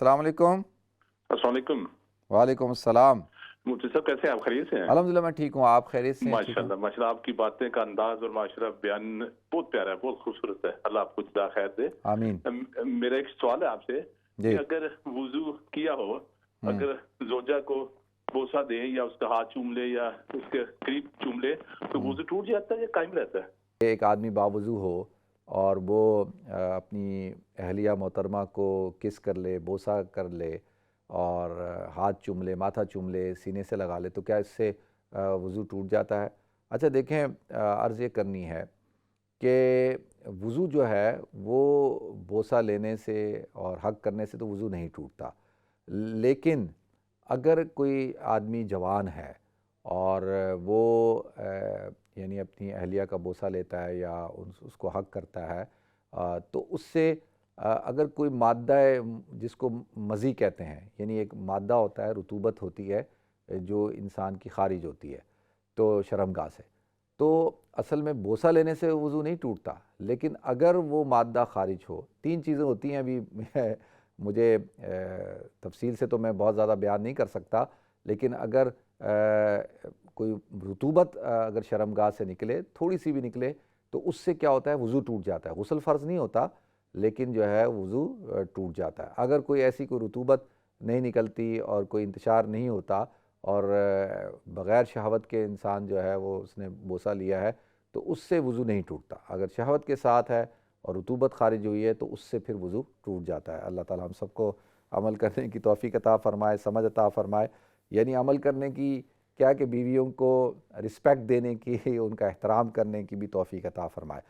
السلام علیکم۔ السلام علیکم۔ وعلیکم السلام۔ مفتی صاحب کیسے ہیں آپ؟ خیریت سے ہیں؟ الحمدللہ میں ٹھیک ہوں، آپ خیریت سے ہیں؟ ٹھیک ہیں؟ ماشاءاللہ ماشاءاللہ، آپ کی باتیں کا انداز اور ماشاءاللہ بیان بہت پیارا ہے، بہت خوبصورت ہے، اللہ آپ کو جزا خیر دے۔ آمین۔ میرا ایک سوال ہے آپ سے جی۔ کہ اگر وضو کیا ہو، اگر زوجہ کو بوسہ دیں یا اس کا ہاتھ چوم لے یا اس کے قریب چوم لے تو وضو ٹوٹ جاتا ہے یا قائم رہتا ہے؟ ایک آدمی باوضو ہو اور وہ اپنی اہلیہ محترمہ کو کس کر لے، بوسہ کر لے اور ہاتھ چوم لے، ماتھا چوم لے، سینے سے لگا لے، تو کیا اس سے وضو ٹوٹ جاتا ہے؟ اچھا دیکھیں، عرض یہ کرنی ہے کہ وضو جو ہے وہ بوسہ لینے سے اور حق کرنے سے تو وضو نہیں ٹوٹتا، لیکن اگر کوئی آدمی جوان ہے اور وہ یعنی اپنی اہلیہ کا بوسہ لیتا ہے یا اس کو حق کرتا ہے، تو اس سے اگر کوئی مادہ جس کو مزی کہتے ہیں، یعنی ایک مادہ ہوتا ہے، رطوبت ہوتی ہے جو انسان کی خارج ہوتی ہے تو شرمگاہ سے، تو اصل میں بوسہ لینے سے وضو نہیں ٹوٹتا، لیکن اگر وہ مادہ خارج ہو، تین چیزیں ہوتی ہیں، ابھی مجھے تفصیل سے تو میں بہت زیادہ بیان نہیں کر سکتا، لیکن اگر کوئی رطوبت اگر شرمگاہ سے نکلے، تھوڑی سی بھی نکلے، تو اس سے کیا ہوتا ہے؟ وضو ٹوٹ جاتا ہے۔ غسل فرض نہیں ہوتا لیکن جو ہے وضو ٹوٹ جاتا ہے۔ اگر کوئی ایسی کوئی رطوبت نہیں نکلتی اور کوئی انتشار نہیں ہوتا اور بغیر شہوت کے انسان جو ہے وہ اس نے بوسہ لیا ہے تو اس سے وضو نہیں ٹوٹتا۔ اگر شہوت کے ساتھ ہے اور رطوبت خارج ہوئی ہے تو اس سے پھر وضو ٹوٹ جاتا ہے۔ اللہ تعالی ہم سب کو عمل کرنے کی توفیق عطا فرمائے، سمجھ عطا فرمائے، یعنی عمل کرنے کی کیا کہ بیویوں کو رسپیکٹ دینے کی، ان کا احترام کرنے کی بھی توفیق عطا فرمائے۔